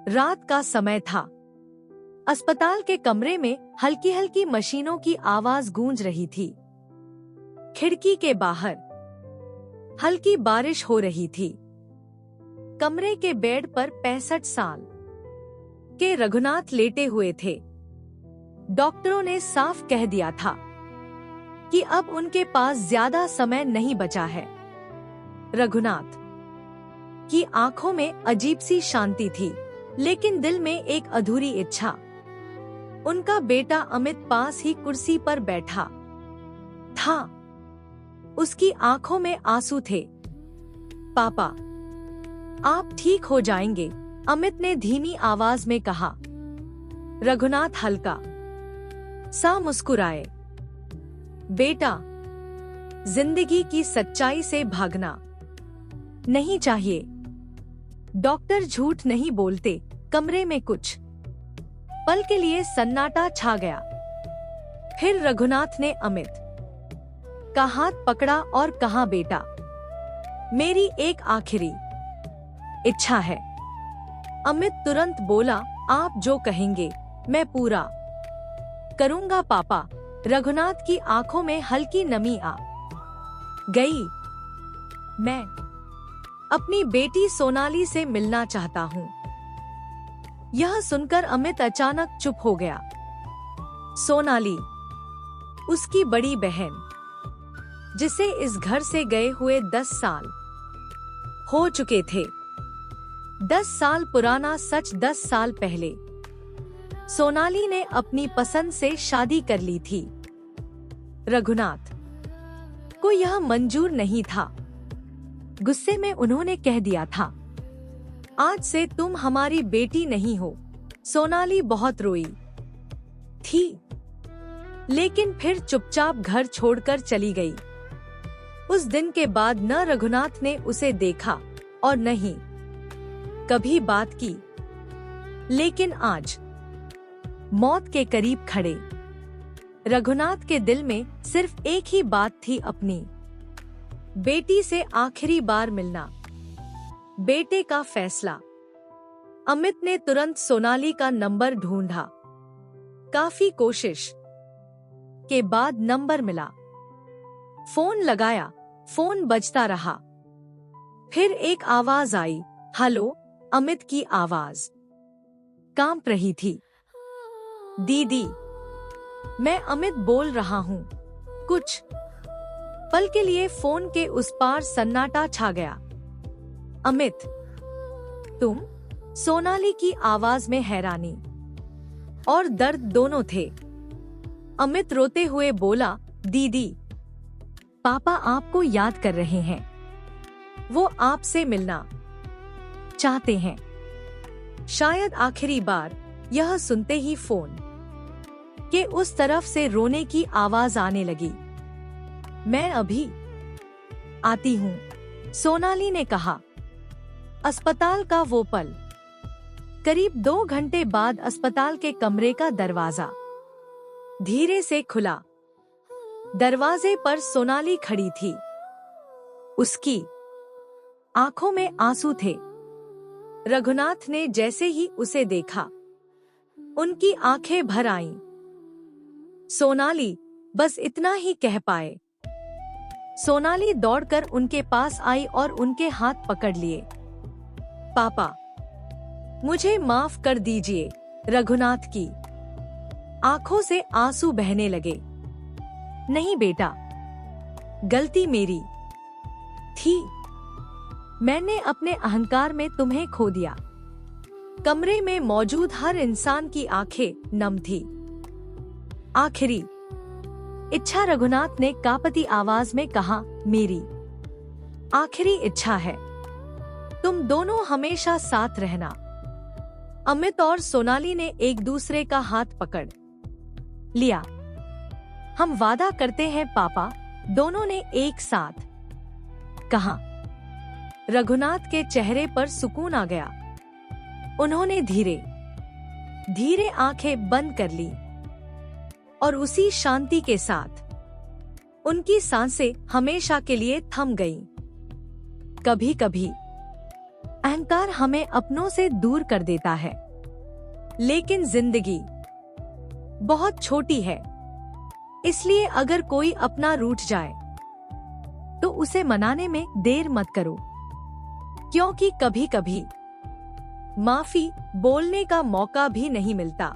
रात का समय था। अस्पताल के कमरे में हल्की हल्की मशीनों की आवाज गूंज रही थी। खिड़की के बाहर हल्की बारिश हो रही थी। कमरे के बेड पर 65 साल के रघुनाथ लेटे हुए थे। डॉक्टरों ने साफ कह दिया था कि अब उनके पास ज्यादा समय नहीं बचा है। रघुनाथ की आंखों में अजीब सी शांति थी, लेकिन दिल में एक अधूरी इच्छा। उनका बेटा अमित पास ही कुर्सी पर बैठा था। उसकी आंखों में आंसू थे। पापा, आप ठीक हो जाएंगे, अमित ने धीमी आवाज में कहा। रघुनाथ हल्का सा मुस्कुराए। बेटा, जिंदगी की सच्चाई से भागना नहीं चाहिए। डॉक्टर झूठ नहीं बोलते। कमरे में कुछ पल के लिए सन्नाटा छा गया। फिर रघुनाथ ने अमित का हाथ पकड़ा और कहा, बेटा, मेरी एक आखिरी इच्छा है। अमित तुरंत बोला, आप जो कहेंगे मैं पूरा करूंगा पापा। रघुनाथ की आंखों में हल्की नमी आ गई। मैं अपनी बेटी सोनाली से मिलना चाहता हूँ। यह सुनकर अमित अचानक चुप हो गया। सोनाली, उसकी बड़ी बहन, जिसे इस घर से गए हुए 10 साल हो चुके थे। 10 साल पुराना सच। 10 साल पहले सोनाली ने अपनी पसंद से शादी कर ली थी। रघुनाथ को यह मंजूर नहीं था। गुस्से में उन्होंने कह दिया था, आज से तुम हमारी बेटी नहीं हो। सोनाली बहुत रोई थी, लेकिन फिर चुपचाप घर छोड़कर चली गई। उस दिन के बाद न रघुनाथ ने उसे देखा और न ही कभी बात की। लेकिन आज मौत के करीब खड़े रघुनाथ के दिल में सिर्फ एक ही बात थी, अपनी बेटी से आखिरी बार मिलना। बेटे का फैसला। अमित ने तुरंत सोनाली का नंबर ढूंढा। काफी कोशिश के बाद नंबर मिला। फोन लगाया। फोन बजता रहा। फिर एक आवाज आई, हेलो। अमित की आवाज कांप रही थी। दीदी, मैं अमित बोल रहा हूँ। कुछ पल के लिए फोन के उस पार सन्नाटा छा गया। अमित, तुम? सोनाली की आवाज में हैरानी और दर्द दोनों थे। अमित रोते हुए बोला, दीदी, पापा आपको याद कर रहे हैं। वो आपसे मिलना चाहते हैं। शायद आखिरी बार। यह सुनते ही फोन के उस तरफ से रोने की आवाज आने लगी। मैं अभी आती हूँ, सोनाली ने कहा। अस्पताल का वो पल। करीब 2 घंटे बाद अस्पताल के कमरे का दरवाजा धीरे से खुला। दरवाजे पर सोनाली खड़ी थी। उसकी आंखों में आंसू थे। रघुनाथ ने जैसे ही उसे देखा, उनकी आंखें भर आईं। सोनाली, बस इतना ही कह पाए। सोनाली दौड़कर उनके पास आई और उनके हाथ पकड़ लिए। पापा, मुझे माफ कर दीजिए। रघुनाथ की आंखों से आंसू बहने लगे। नहीं बेटा, गलती मेरी थी। मैंने अपने अहंकार में तुम्हें खो दिया। कमरे में मौजूद हर इंसान की आंखें नम थी। आखिरी इच्छा, रघुनाथ ने कांपती आवाज में कहा, मेरी आखिरी इच्छा है, तुम दोनों हमेशा साथ रहना। अमित और सोनाली ने एक दूसरे का हाथ पकड़ लिया। हम वादा करते हैं पापा, दोनों ने एक साथ कहा। रघुनाथ के चेहरे पर सुकून आ गया। उन्होंने धीरे धीरे आंखें बंद कर ली और उसी शांति के साथ उनकी सांसें हमेशा के लिए थम गईं। कभी कभी अहंकार हमें अपनों से दूर कर देता है, लेकिन जिंदगी बहुत छोटी है, इसलिए अगर कोई अपना रूठ जाए तो उसे मनाने में देर मत करो, क्योंकि कभी कभी माफी बोलने का मौका भी नहीं मिलता।